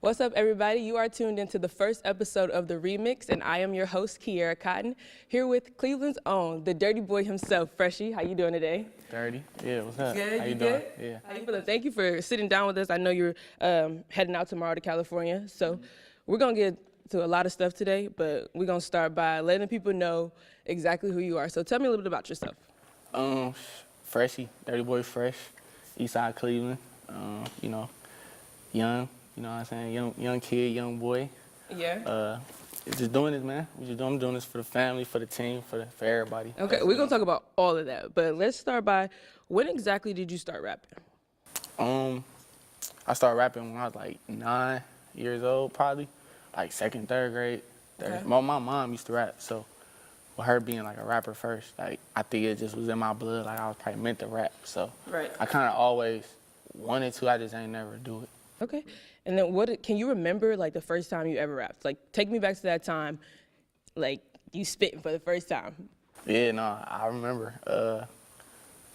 What's up, everybody? You are tuned into the first episode of The Remix, and I am your host, Kierra Cotton, here with Cleveland's own, the dirty boy himself, Freshie. How you doing today? Dirty? Yeah, what's up? Good, How you doing? good? Yeah. How you feeling? Thank you for sitting down with us. I know you're heading out tomorrow to California, so we're going to get to a lot of stuff today, but we're going to start by letting people know exactly who you are. So tell me a little bit about yourself. Freshie, dirty boy fresh, Eastside Cleveland, young, you know what I'm saying, young kid, young boy. Yeah. Just doing this, man. I'm doing this for the family, for the team, for everybody. Okay, we're going to talk about all of that, but let's start by, when exactly did you start rapping? I started rapping when I was like 9 years old, probably, like second, third grade. Okay. My mom used to rap, so with her being like a rapper first, like I think it just was in my blood, like I was probably meant to rap, so Right. I kind of always wanted to, I just ain't never do it. Okay. And then can you remember like the first time you ever rapped? Like take me back to that time, like you spitting for the first time. Yeah, no, I remember.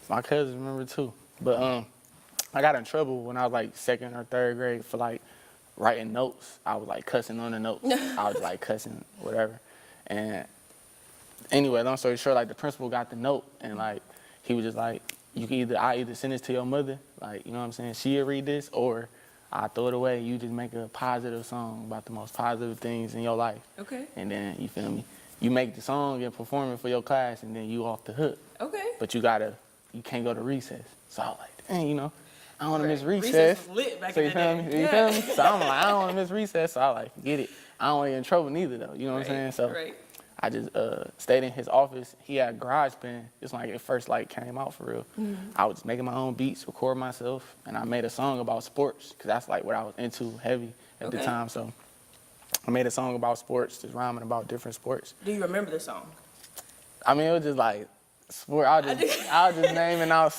My cousins remember too. But I got in trouble when I was like second or third grade for like writing notes. I was like cussing on the notes. I was like cussing, whatever. And anyway, long story short, like the principal got the note and like he was just like, I either send this to your mother, like, you know what I'm saying, she'll read this, or I throw it away. You just make a positive song about the most positive things in your life. Okay. And then, you feel me? You make the song and perform it for your class, and then you off the hook. Okay. But you can't go to recess. So I was like, dang, I don't want to miss recess. Recess was lit back so in you the feel day. me? You feel me? So I'm like, I don't want to miss recess. So I like, get it. I don't want to get in trouble neither, though. You know what I'm saying? So I just stayed in his office. He had a garage band. It's like it first like came out for real. Mm-hmm. I was making my own beats, record myself, and I made a song about sports because that's like what I was into heavy at the time. So I made a song about sports, just rhyming about different sports. Do you remember the song? I mean, it was just like sport. I was just naming out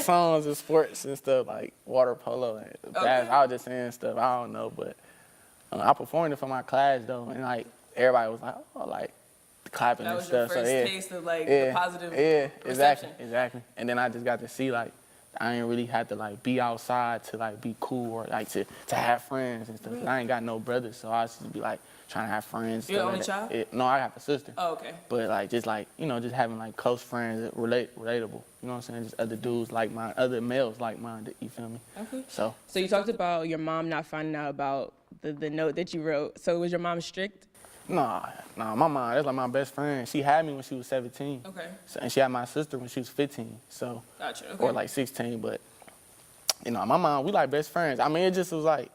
songs of sports and stuff like water polo and I was just saying stuff. I don't know, but I performed it for my class though, and like everybody was like, oh, like clapping and stuff. That was your first taste of like the positive reception. Exactly. And then I just got to see like I ain't really had to like be outside to like be cool or like to have friends and stuff. I ain't got no brothers, so I used to be like trying to have friends. You're the only child? No, I have a sister. Oh, okay. But like just having like close friends, relatable. You know what I'm saying? Just other dudes like mine, other males like mine. You feel me? Okay. So you talked about your mom not finding out about the note that you wrote. So was your mom strict? Nah, my mom, that's like my best friend. She had me when she was 17. Okay. So, and she had my sister when she was 15. So, gotcha. Okay. Or like 16. But, my mom, we like best friends. I mean, it just was like,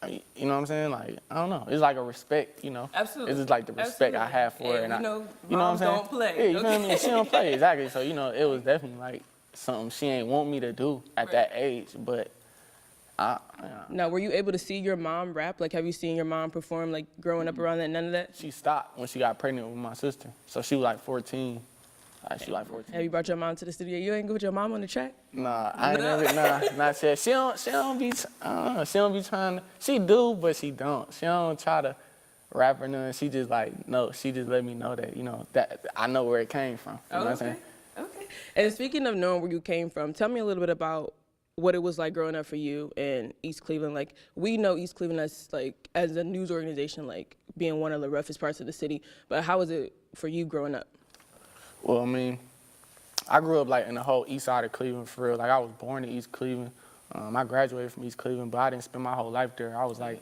you know what I'm saying? Like, I don't know. It's like a respect, Absolutely. It's just like the respect I have for her. And you know what I'm saying? Don't play. Yeah, you feel me? She don't play, exactly. So, it was definitely like something she ain't want me to do at that age. But, Now, were you able to see your mom rap? Like, have you seen your mom perform, like, growing up around that, none of that? She stopped when she got pregnant with my sister. So she was like 14. Have you brought your mom to the studio? You ain't go with your mom on the track? Nah, I ain't never, not yet. She don't be trying to, she do, but she don't. She don't try to rap or nothing. She just like, no, she just let me know that, that I know where it came from. You know what I'm saying? Okay. And speaking of knowing where you came from, tell me a little bit about what it was like growing up for you in East Cleveland. Like, we know East Cleveland as a news organization, like being one of the roughest parts of the city, but how was it for you growing up? Well, I mean, I grew up like in the whole east side of Cleveland for real. Like, I was born in East Cleveland. I graduated from East Cleveland, but I didn't spend my whole life there. I was like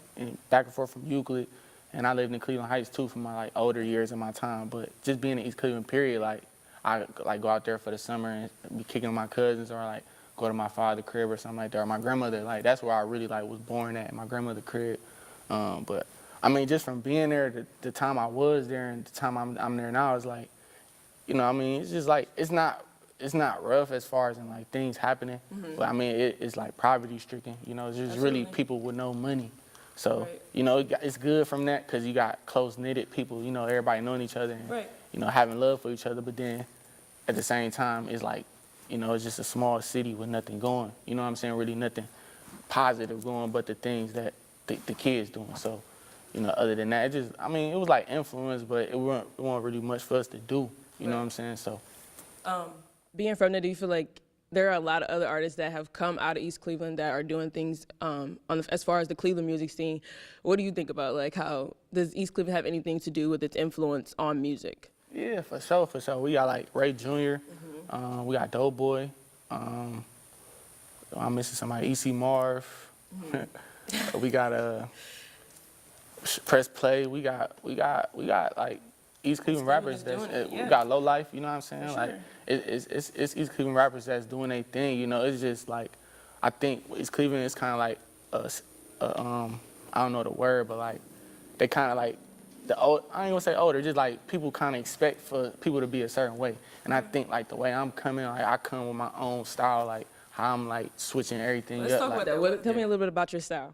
back and forth from Euclid, and I lived in Cleveland Heights too for my like older years of my time. But just being in East Cleveland, period, like I like go out there for the summer and be kicking with my cousins or like go to my father's crib or something like that, or my grandmother. Like, that's where I really like was born at, my grandmother's crib. But I mean, just from being there, the time I was there and the time I'm there now is like, I mean, it's just like it's not rough as far as in like things happening, but I mean it's like poverty stricken. It's just really people with no money. So it's good from that because you got close knitted people. Everybody knowing each other and having love for each other. But then at the same time, it's like it's just a small city with nothing going. You know what I'm saying? Really nothing positive going, but the things that the kids doing. So other than that, it was like influence, but it wasn't really much for us to do. You know what I'm saying? So, being from there, do you feel like there are a lot of other artists that have come out of East Cleveland that are doing things as far as the Cleveland music scene. What do you think about, like, how does East Cleveland have anything to do with its influence on music? Yeah, for sure, for sure. We got like Ray Jr. We got Doughboy. I'm missing somebody. EC Marv. We got Press Play. We got like East Cleveland rappers. We got Low Life. You know what I'm saying? Like it's East Cleveland rappers that's doing their thing. You know, it's just like I think East Cleveland is kind of like I don't know the word, but like they kind of like the old. I ain't gonna say older. Just like people kind of expect for people to be a certain way, and I think like the way I'm coming, like I come with my own style, like how I'm like switching everything Let's up. talk about that. Tell me a little bit about your style.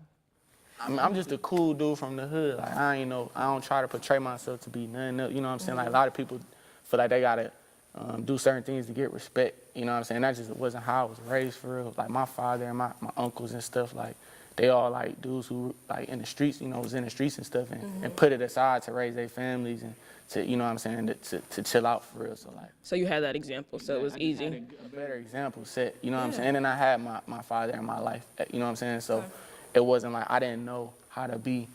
I'm just a cool dude from the hood. Like I don't try to portray myself to be nothing else. You know what I'm saying? Like a lot of people feel like they gotta do certain things to get respect. You know what I'm saying? That just wasn't how I was raised for real. Like my father and my uncles and stuff, like they all like dudes who like in the streets, you know, was in the streets and stuff and put it aside to raise their families and to, you know what I'm saying, to chill out for real. So you had that example, so it was easy. Had a better example set, you know what I'm saying? And then I had my father in my life, you know what I'm saying? So it wasn't like I didn't know how to be,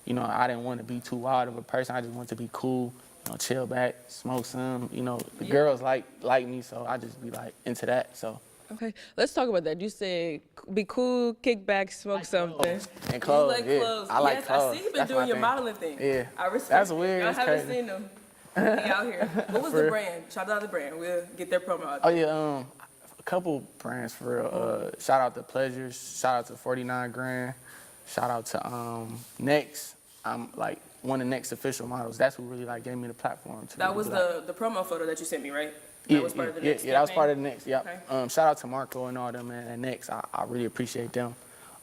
you know, I didn't want to be too wild of a person. I just wanted to be cool, you know, chill back, smoke some, you know. The girls like me, so I just be like into that, so. Okay, let's talk about that. You said be cool, kick back, smoke something. And clothes, you like clothes. I like clothes. I see you been doing your modeling thing. Yeah. I respect That's it. weird. I It's haven't crazy. seen them. He out here. What was the brand? Shout out the brand. We'll get their promo out there. Oh yeah, a couple brands for real. Shout out to Pleasures. Shout out to 49 Grand. Shout out to Next. I'm like one of Next official models. That's who really like gave me the platform to. That really was the promo photo that you sent me, right? Yeah, that was part of the Next that was part of the Next. Yep. Okay. Shout out to Marco and all them man at Next. I really appreciate them.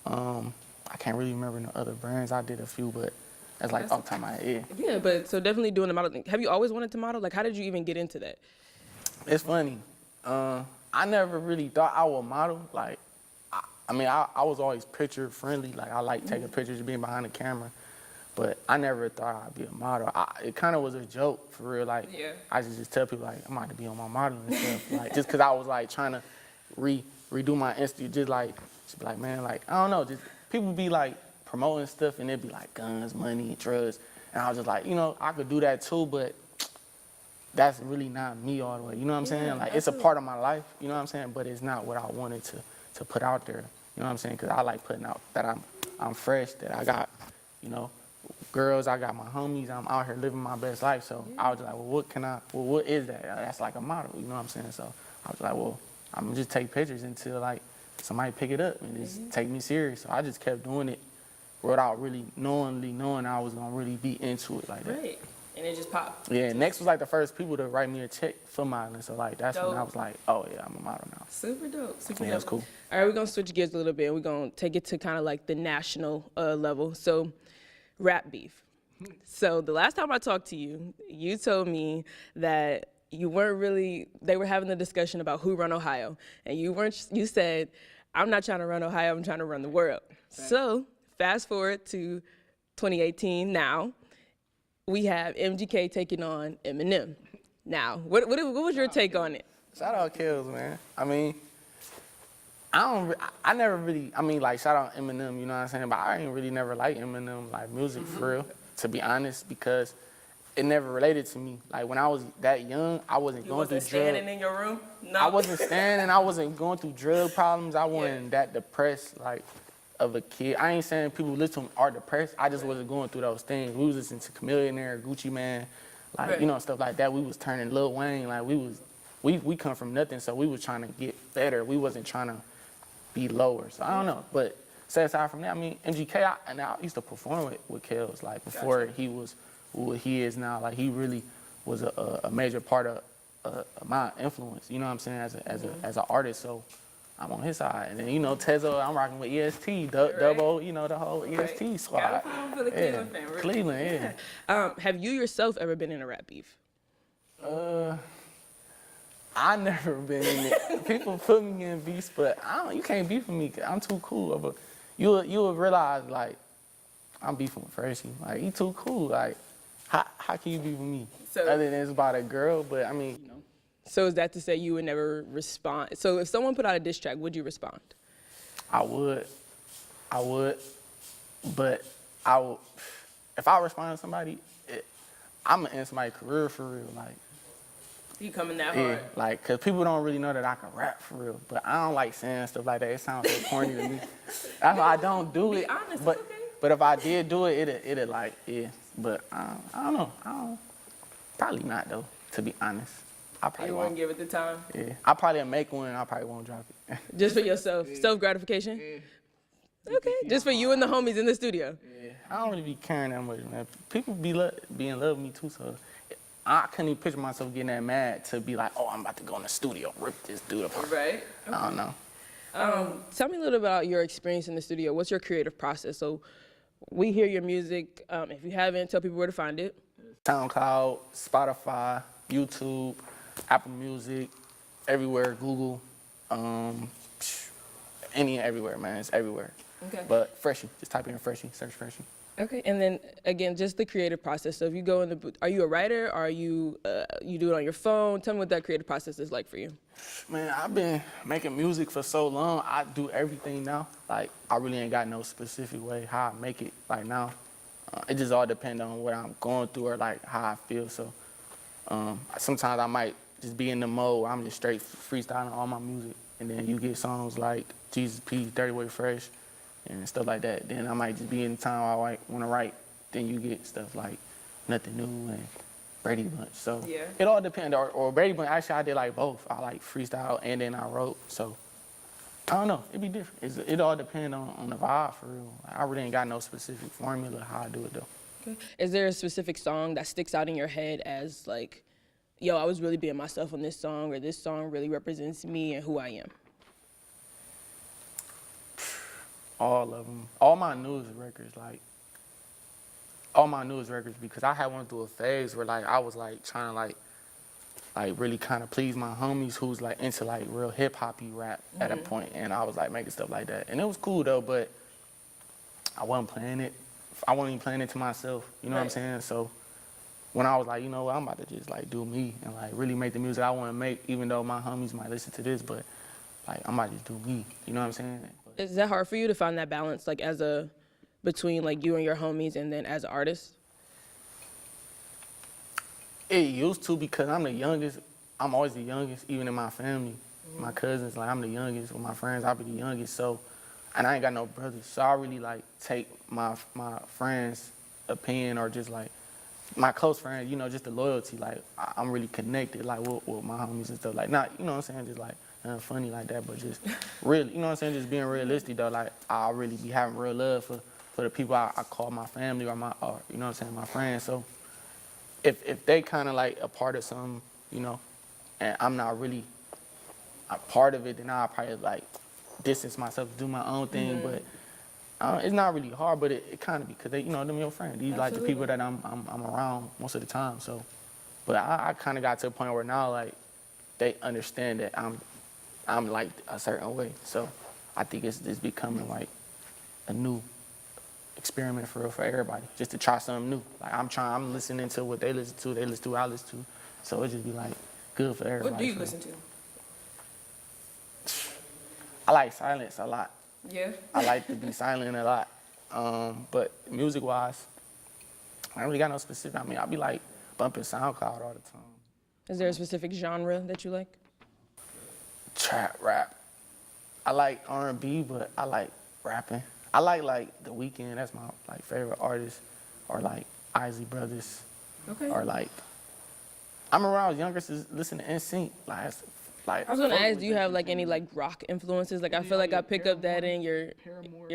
I can't really remember the other brands. I did a few, but that's like off the top of my head. Yeah, but so definitely doing the model thing. Have you always wanted to model? Like, how did you even get into that? It's funny. I never really thought I would model. Like, I was always picture friendly. Like, I like taking pictures, being behind the camera. But I never thought I'd be a model. It kind of was a joke, for real. Like, I just tell people, like, I'm about to be on my modeling and stuff. Like, just because I was, like, trying to redo my Insta. Just be like, man, like, I don't know. Just people be, like, promoting stuff, and it'd be, like, guns, money, drugs. And I was just like, you know, I could do that, too, but that's really not me all the way. You know what I'm saying? Like, it's a part of my life, you know what I'm saying? But it's not what I wanted to put out there. You know what I'm saying? Because I like putting out that I'm fresh, that I got, you know, girls, I got my homies, I'm out here living my best life. So I was like, well, what is that? That's like a model, you know what I'm saying? So I was like, well, I'm gonna just take pictures until like somebody pick it up and just take me serious. So I just kept doing it without really knowing I was gonna really be into it like that. Right. And it just popped. Yeah, Next was like the first people to write me a check for modeling. So like that's when I was like, oh yeah, I'm a model now. Super dope. Super dope. That's cool. All right, we're gonna switch gears a little bit. We're gonna take it to kind of like the national level. So, rap beef. So the last time I talked to you, you told me that you weren't really. They were having a discussion about who run Ohio, and you said, "I'm not trying to run Ohio. I'm trying to run the world." Right. So fast forward to 2018 now. We have MGK taking on Eminem. Now, what was your take on it? Shout out Kills, man. I mean, I never really, like, shout out Eminem, you know what I'm saying? But I ain't really never liked Eminem, like, music for real, to be honest, because it never related to me. Like, when I was that young, I wasn't going through drugs. You wasn't standing in your room? No. I wasn't standing. I wasn't going through drug problems. I wasn't that depressed, like, of a kid. I ain't saying people who listen to him are depressed. I just wasn't going through those things. We was listening to Chamillionaire, Gucci Man, like, you know, stuff like that. We was turning Lil Wayne. Like, we come from nothing, so we was trying to get better. We wasn't trying to be lower. So I don't know. But set aside from that, I mean, MGK, I used to perform with Kells, like, before he was who he is now. Like, he really was a major part of my influence, you know what I'm saying, as an artist. So I'm on his side. And then, you know, Tezo, I'm rocking with EST, Double, you know, the whole EST squad. Gotta put on for the Cleveland family. Cleveland, yeah. Have you yourself ever been in a rap beef? I never been in it. People put me in beefs, but you can't beef with me. I'm too cool. But you'll realize, like, I'm beefing with Freshie. Like, he too cool. Like, how can you beef with me? So, other than it's about a girl, but I mean, you know. So is that to say you would never respond? So if someone put out a diss track, would you respond? I would, but I would, if I respond to somebody, I'm gonna end somebody's career for real, like. You coming that Yeah, hard? like, cause people don't really know that I can rap for real, but I don't like saying stuff like that. It sounds so corny to me. That's why I don't do it. Be honest, but it's okay. but if I did do it, it'd like, yeah. But I don't know. Probably not though. To be honest, I probably You won't. wouldn't give it the time? Yeah, I probably make one. I probably won't drop it. Just for yourself, self-gratification? Okay, just for you and the homies in the studio. Yeah, I don't really be caring that much, man. People be in love with me too, so I couldn't even picture myself getting that mad to be like, oh, I'm about to go in the studio, rip this dude apart. Right. I don't know. Tell me a little about your experience in the studio. What's your creative process? So we hear your music. If you haven't, tell people where to find it. SoundCloud, Spotify, YouTube, Apple Music, everywhere, Google, everywhere, man. It's everywhere. Okay. But Freshie, just type in Freshie, search Freshie. Okay, and then again, just the creative process. So if you go in the booth, are you a writer? Or are you you do it on your phone? Tell me what that creative process is like for you. Man, I've been making music for so long. I do everything now. Like, I really ain't got no specific way how I make it. Like now, it just all depends on what I'm going through or like how I feel. So sometimes I might just be in the mode where I'm just straight freestyling all my music, and then you get songs like Jesus P, 30 Way Fresh, and stuff like that. Then I might just be in the time I want to write. Then you get stuff like Nothing New and Brady Bunch. So Yeah. it all depends. Or Brady Bunch, actually I did like both. I like freestyle and then I wrote. So I don't know, it'd be different. It all depends on the vibe for real. I really ain't got no specific formula how I do it though. Okay. Is there a specific song that sticks out in your head as like, yo, I was really being myself on this song, or this song really represents me and who I am? All of them. All my newest records, because I had went through a phase where like I was like trying to like really kind of please my homies who's like into like real hip hoppy rap at a point, and I was like making stuff like that, and it was cool though, but I wasn't playing it. I wasn't even playing it to myself. You know what I'm saying? So when I was like, you know what, I'm about to just like do me and like really make the music I want to make, even though my homies might listen to this, but like I'm about to just do me. You know what I'm saying? Is that hard for you to find that balance, like between like you and your homies, and then as an artist? It used to, because I'm the youngest. I'm always the youngest, even in my family. My cousins, like I'm the youngest. With my friends, I'll be the youngest. So, and I ain't got no brothers, so I really like take my friends' opinion, or just like my close friends, you know, just the loyalty. Like I'm really connected, like with my homies and stuff. Like not, you know what I'm saying, just like funny like that, but just really, you know what I'm saying, just being realistic though. Like I really be having real love for the people I call my family, or you know what I'm saying, my friends. So if they kind of like a part of something, you know, and I'm not really a part of it, then I'll probably like distance myself, do my own thing. But it's not really hard, but it kind of, because they, you know, them your friends. These like the people that I'm around most of the time. So, but I kind of got to a point where now like they understand that I'm like a certain way. So I think it's becoming like a new experiment for everybody, just to try something new. Like I'm listening to what they listen to, I listen to. So it just be like good for everybody. What do you listen to? I like silence a lot. Yeah. I like to be silent a lot. But music-wise, I don't really got no specific. I mean, I be like bumping SoundCloud all the time. Is there a specific genre that you like? Trap, rap. I like R&B, but I like rapping. I like The Weeknd. That's my like favorite artist, or like Isley Brothers. Okay. Or like, I remember when I was younger, listening to NSYNC. Like I was gonna ask, do you have like any like rock influences? Like I feel like I pick up that in your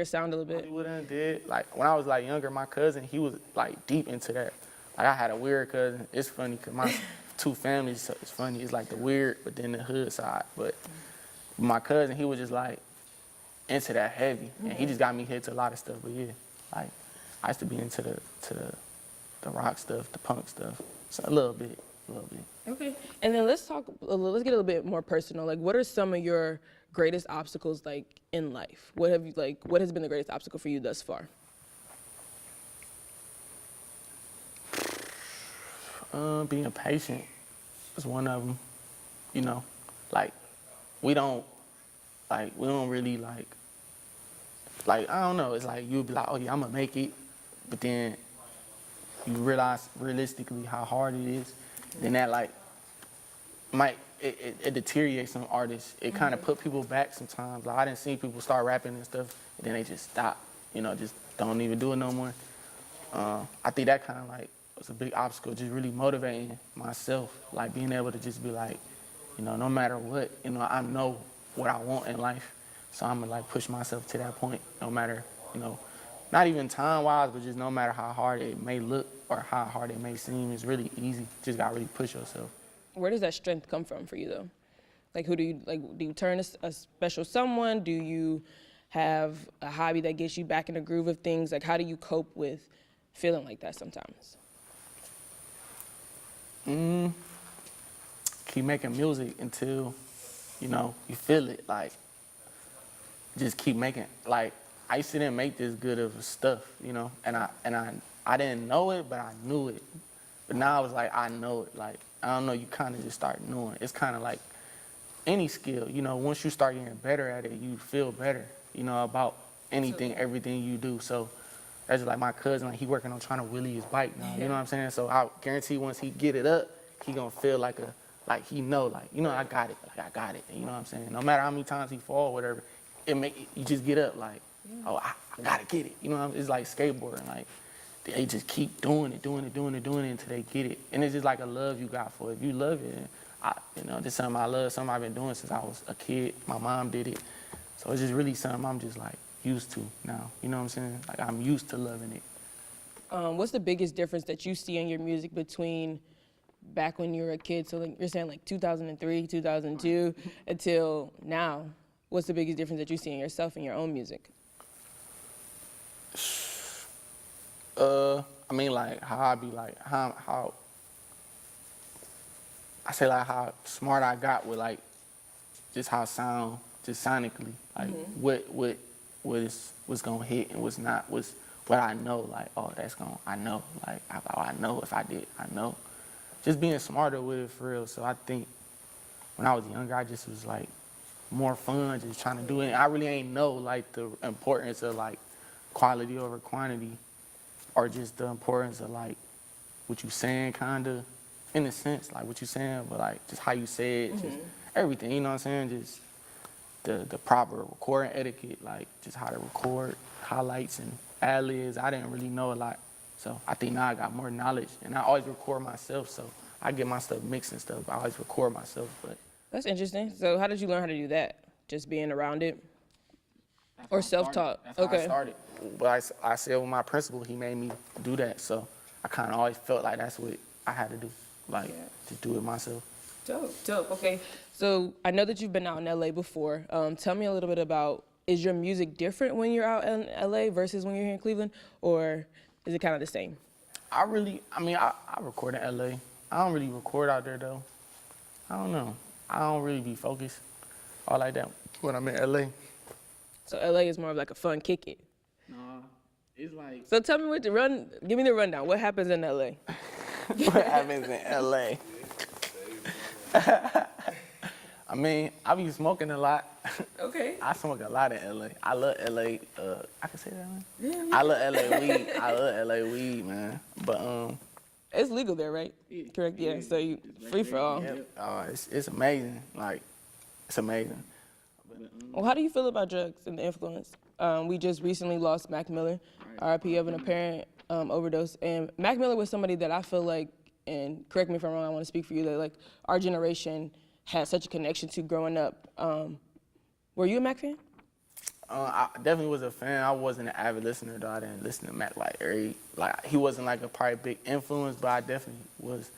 sound a little bit. Hollywood did. Like when I was like younger, my cousin, he was like deep into that. Like I had a weird cousin. It's funny because my two families, so it's funny. It's like the weird, but then the hood side. But my cousin, he was just like into that heavy, and he just got me hit to a lot of stuff. But yeah, like I used to be into the rock stuff, the punk stuff, so a little bit. Okay, and then let's get a little bit more personal. Like, what are some of your greatest obstacles like in life? What has been the greatest obstacle for you thus far? Being patient is one of them. you know, like we don't really like I don't know. It's like you'll be like, oh yeah, I'm gonna make it, but then you realize realistically how hard it is. Then that like it deteriorates some artists. It kind of put people back sometimes. Like I didn't see people start rapping and stuff, and then they just stop. You know, just don't even do it no more. I think that kind of like was a big obstacle, just really motivating myself, like being able to just be like, you know, no matter what, you know, I know what I want in life, so I'm gonna like push myself to that point, no matter, you know, not even time-wise, but just no matter how hard it may look or how hard it may seem, it's really easy. Just gotta really push yourself. Where does that strength come from for you though? Like who do you, like, do you turn to a special someone? Do you have a hobby that gets you back in the groove of things? Like how do you cope with feeling like that sometimes? Keep making music until, you know, you feel it. Like, just keep making. Like, I used to didn't make this good of stuff, you know, and I didn't know it, but I knew it. But now I was like, I know it. Like, I don't know, you kind of just start knowing. It's kind of like any skill, you know, once you start getting better at it, you feel better, you know, about anything, everything you do. So that's just like my cousin, like he working on trying to wheelie his bike now, you know what I'm saying? So I guarantee once he get it up, he gonna feel like he know, like, you know, I got it, you know what I'm saying? No matter how many times he fall, whatever, you just get up like, oh, I gotta get it, you know, it's like skateboarding, like, they just keep doing it until they get it. And it's just like a love you got for it. If you love it, you know, this is something I love, something I've been doing since I was a kid. My mom did it. So it's just really something I'm just like used to now. You know what I'm saying? Like I'm used to loving it. What's the biggest difference that you see in your music between back when you were a kid, so like you're saying like 2003, 2002, until now? What's the biggest difference that you see in yourself and your own music? I mean, like how I be like how I say like how smart I got with like just how I sound just sonically, like what's gonna hit and what's not, what's what I know, like oh I know, like I know if I did, I know. Just being smarter with it for real. So I think when I was younger, I just was like more fun, just trying to do it. I really ain't know like the importance of like quality over quantity, or just the importance of like what you saying, kinda, in a sense, like what you saying, but like just how you say it, just everything, you know what I'm saying? Just the proper recording etiquette, like just how to record, highlights and ad-libs. I didn't really know a lot. So I think now I got more knowledge, and I always record myself, so I get my stuff mixed and stuff. I always record myself, but. That's interesting. So how did you learn how to do that? Just being around it? Or self-taught? That's how I started. But I said with my principal, he made me do that, so I kind of always felt like that's what I had to do, like to do it myself. Dope. Okay. So I know that you've been out in LA before. Tell me a little bit about, is your music different when you're out in LA versus when you're here in Cleveland, or is it kind of the same? I record in LA. I don't really record out there though. I don't know. I don't really be focused all like that when I'm in LA. So LA is more of like a fun kick it. No, it's like. So tell me give me the rundown. What happens in LA? What happens in LA? I mean, I be smoking a lot. Okay. I smoke a lot in LA. I love LA. I can say that, man. Yeah. I love LA weed. I love LA weed, man. But it's legal there, right? Correct. Yeah. So you free for all. yeah, it's amazing. Like, it's amazing. Well, how do you feel about drugs and the influence? We just recently lost Mac Miller, RIP of an apparent overdose. And Mac Miller was somebody that I feel like, and correct me if I'm wrong, I want to speak for you, that like our generation had such a connection to growing up. Were you a Mac fan? I definitely was a fan. I wasn't an avid listener though. I didn't listen to Mac he wasn't like a probably big influence, but I definitely was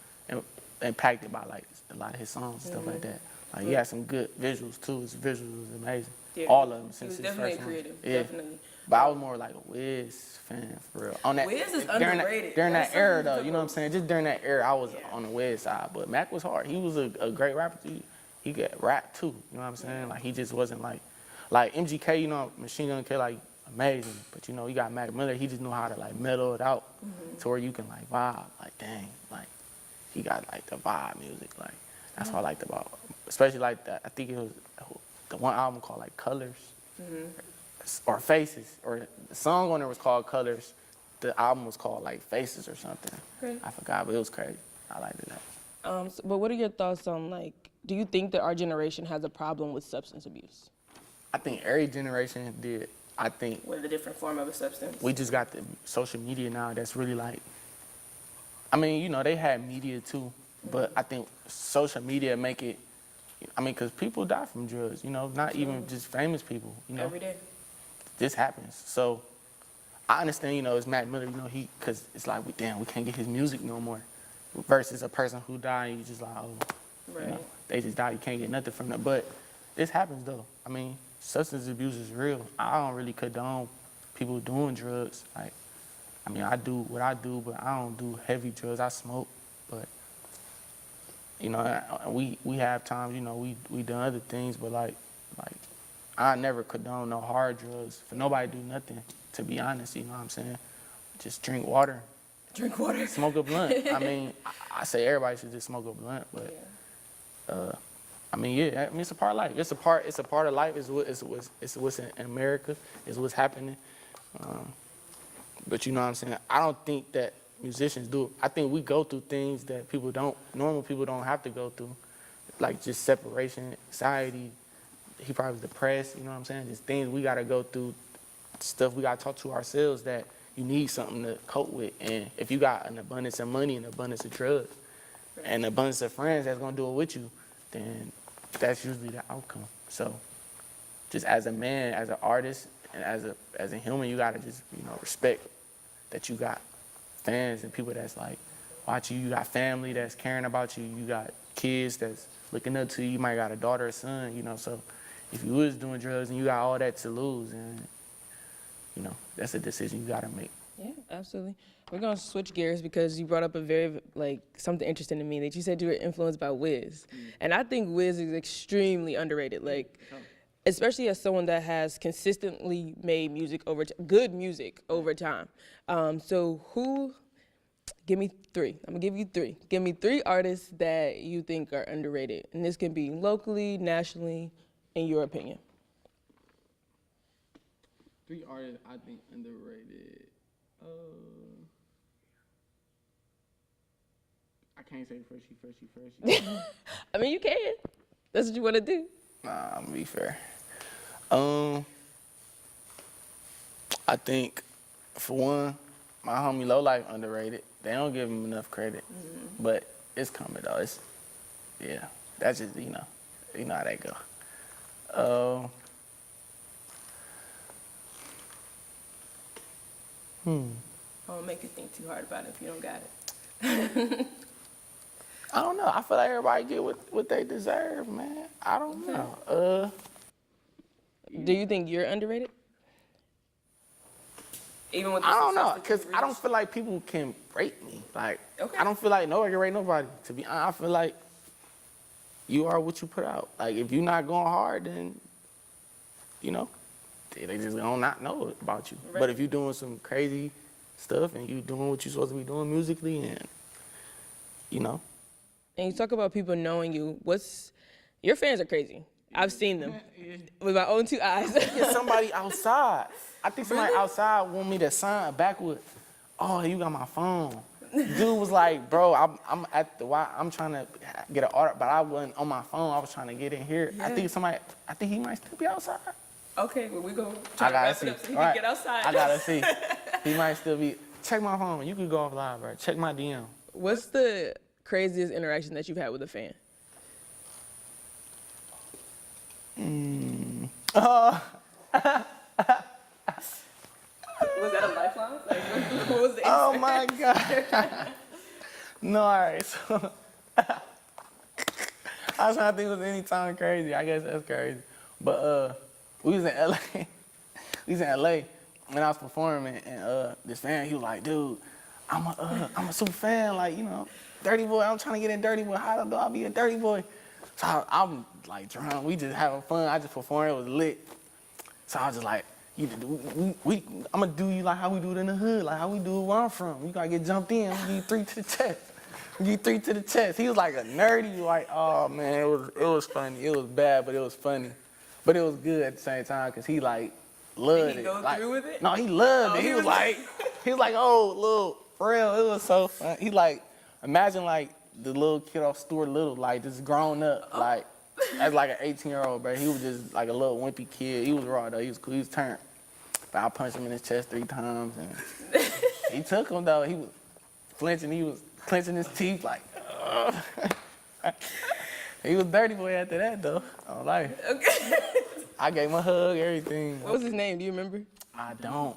impacted by like a lot of his songs and stuff like that. Like he had some good visuals too. His visuals was amazing. Yeah. All of them since his first one. Definitely creative. Yeah. Definitely. But I was more like a Wiz fan for real. On that, Wiz is underrated. During that era though, you know what I'm saying? Just during that era, I was on the Wiz side. But Mac was hard. He was a great rapper too. He could rap too. You know what I'm saying? Like he just wasn't like MGK. You know, Machine Gun K, like amazing. But you know, you got Mac Miller. He just knew how to like mellow it out to where you can like vibe. Like dang, like he got like the vibe music. Like that's what I liked about especially like that. I think it was the one album called like Colors or Faces, or the song on there was called Colors. The album was called like Faces or something. Okay. I forgot, but it was crazy. I liked it. But what are your thoughts on, like, do you think that our generation has a problem with substance abuse? I think every generation did. I think With a different form of a substance? we just got the social media now that's really like, I mean, you know, they had media too, but I think social media make it, I mean, because people die from drugs, you know, not even just famous people, you know. Every day. This happens. So I understand, you know, it's Mac Miller, you know, because it's like, we can't get his music no more. Versus a person who died, you just like, oh, Right. you know, they just died, you can't get nothing from them. But this happens though. I mean, substance abuse is real. I don't really condone people doing drugs. Like, I mean, I do what I do, but I don't do heavy drugs. I smoke, but you know, we have times, you know, we done other things, but like I never condone no hard drugs for nobody to do nothing. To be honest, you know what I'm saying? Just drink water. Drink water. Smoke a blunt. I mean, I say everybody should just smoke a blunt, but I mean, yeah, I mean, it's a part of life. It's a part of life. It's what's in America. It's what's happening. But you know what I'm saying? I don't think that musicians do it. I think we go through things that normal people don't have to go through, like just separation, anxiety. He probably was depressed. You know what I'm saying? Just things we gotta go through, stuff we gotta talk to ourselves that you need something to cope with. And if you got an abundance of money, an abundance of drugs, and an abundance of friends that's gonna do it with you, then that's usually the outcome. So just as a man, as an artist, and as a human, you gotta just, you know, respect that you got fans and people that's like watching you. You got family that's caring about you. You got kids that's looking up to you. You might got a daughter or son, you know. So if you was doing drugs and you got all that to lose, and you know, that's a decision you gotta make. Yeah, absolutely. We're gonna switch gears because you brought up a very, like, something interesting to me, that you said you were influenced by Wiz. And I think Wiz is extremely underrated, like, especially as someone that has consistently made music good music over time. So give me three. I'm gonna give you three. Give me three artists that you think are underrated. And this can be locally, nationally, in your opinion. Three artists I think underrated. I can't say Freshie. I mean, you can. That's what you want to do. Nah, I'm gonna be fair. I think, for one, my homie Low Life underrated. They don't give him enough credit, but it's coming though. Yeah, that's just, you know how that go. I won't make you think too hard about it if you don't got it. I don't know. I feel like everybody get what they deserve, man. I don't know. Do you think you're underrated? Even with the I don't know, success that because you've I don't reached? feel like people can break me. Like, Okay. I don't feel like nobody can rate nobody. To be honest, I feel like you are what you put out. Like, if you're not going hard, then, you know, they just don't not know about you. Right. But if you're doing some crazy stuff and you doing what you're supposed to be doing musically, and, you know. And you talk about people knowing you. Your fans are crazy. I've seen them with my own two eyes. Get somebody outside. I think somebody outside want me to sign backwood. Oh, you got my phone. Dude was like, bro, I'm at the Y. I'm trying to get an order, but I wasn't on my phone. I was trying to get in here. Yeah. I think he might still be outside. Okay, well, we go I try to gotta wrap see. it up so he All can right. get outside. I gotta see. He might still be. Check my phone. You could go off live, bro. Check my DM. What's the craziest interaction that you've had with a fan? Was that a lifeline? Like, what was the Oh my God. No, all right. So I was trying to think of any time crazy. I guess that's crazy. But we was in LA. We was in LA when I was performing, and this fan, he was like, dude, I'm a super fan, like, you know, Dirty Boy. I'm trying to get in Dirty Boy. How do I be a Dirty Boy? So I'm like drunk. We just having fun. I just performed. It was lit. So I was just like, I'm gonna do you like how we do it in the hood, like how we do it where I'm from. You gotta get jumped in. We need 3 to the chest. You 3 to the chest. He was like a nerdy, like, oh man, it was funny. It was bad, but it was funny. But it was good at the same time because he like loved Did he it. go like, through with it? No, he loved Oh, it. he He was was- like, oh, little, for real, it was so fun. He like, imagine like the little kid off Stuart Little, like just grown up, like, as like an 18-year-old, bro. He was just like a little wimpy kid. He was raw though, he was cool, he was turned. But I punched him in his chest 3 times and he took him though. He was flinching, he was clenching his teeth like, he was dirty boy after that though. On life. Okay. I gave him a hug, everything. What was his name? Do you remember? I don't.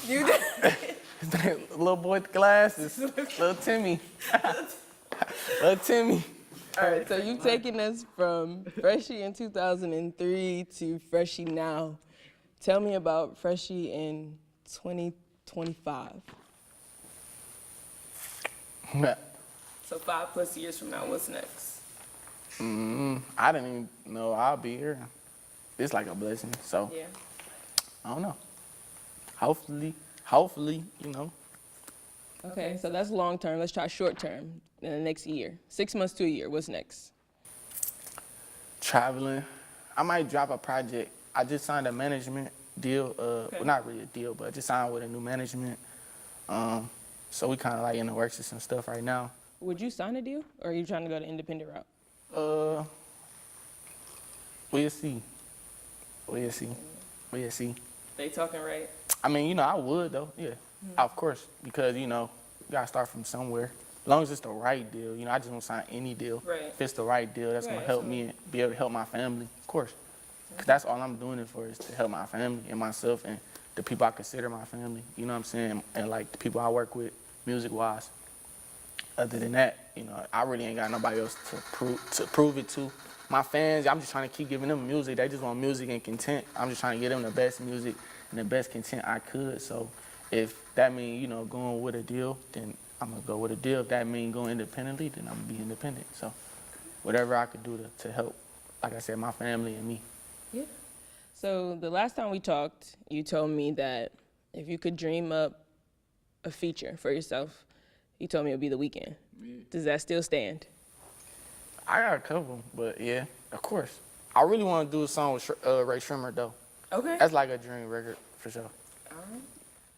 You did. His name, little boy with the glasses, little Timmy. Little Timmy. All right, so you've taken us from Freshie in 2003 to Freshie now. Tell me about Freshie in 2025. So 5+ years from now, what's next? I didn't even know I'll be here. It's like a blessing, so Yeah. I don't know. Hopefully, you know. Okay, so that's long term. Let's try short term in the next year. 6 months to a year. What's next? Traveling. I might drop a project. I just signed a management deal. Well, not really a deal, but I just signed with a new management. So we kind of like in the works of some stuff right now. Would you sign a deal, or are you trying to go the independent route? We'll see. We'll see. They talking right? I mean, you know, I would though, yeah. Of course, because, you know, you gotta start from somewhere. As long as it's the right deal, you know, I just won't sign any deal. Right. If it's the right deal, that's gonna Right, help me and be able to help my family, of course. Because that's all I'm doing it for, is to help my family and myself and the people I consider my family, you know what I'm saying? And like the people I work with, music-wise. Other than that, you know, I really ain't got nobody else to prove it to. My fans, I'm just trying to keep giving them music. They just want music and content. I'm just trying to give them the best music and the best content I could. So if that means, you know, going with a deal, then I'm going to go with a deal. If that means going independently, then I'm going to be independent. So whatever I could do to help, like I said, my family and me. Yeah. So the last time we talked, you told me that if you could dream up a feature for yourself, you told me it would be The Weeknd. Yeah. Does that still stand? I got a couple, but yeah, of course. I really want to do a song with Ray Shrimmer, though. Okay. That's like a dream record, for sure.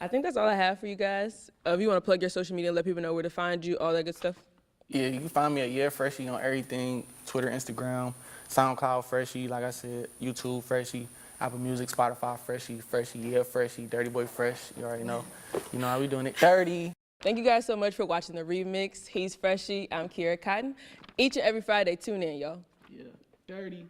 I think that's all I have for you guys. If you want to plug your social media, let people know where to find you, all that good stuff. Yeah, you can find me at Yeah Freshie on everything, Twitter, Instagram, SoundCloud Freshie, like I said, YouTube Freshie, Apple Music, Spotify Freshie, Yeah Freshie, Dirty Boy Fresh, you already know. You know how we doing it, dirty. Thank you guys so much for watching the remix. He's Freshie, I'm Kierra Cotton. Each and every Friday, tune in, y'all. Yeah. Dirty.